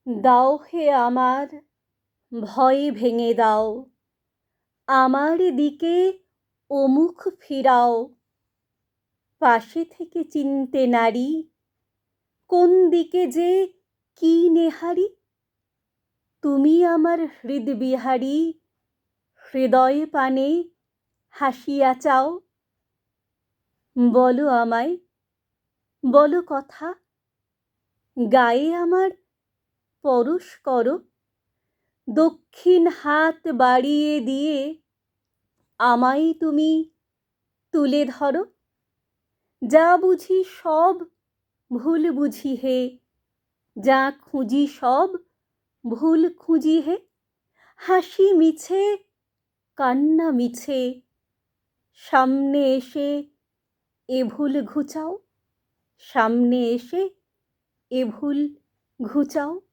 দাও হে আমার, ভয় ভেঙে দাও, আমার দিকে ওমুখ ফিরাও। পাশে থেকে চিনতে নারি, কোন দিকে যে কি নেহারি। তুমি আমার হৃদবিহারী, হৃদয় পানে হাসিয়া চাও। বলো আমায়, বলো কথা, গায়ে আমার পরশ করো। দক্ষিণ হাত বাড়িয়ে দিয়ে আমায় তুমি তুলে ধরো। যা বুঝি সব ভুল বুঝি হে, যা খুঁজি সব ভুল খুঁজি হে। হাসি মিছে, কান্না মিছে, সামনে এসে এ ভুল ঘুচাও, সামনে এসে এ ভুল ঘুচাও।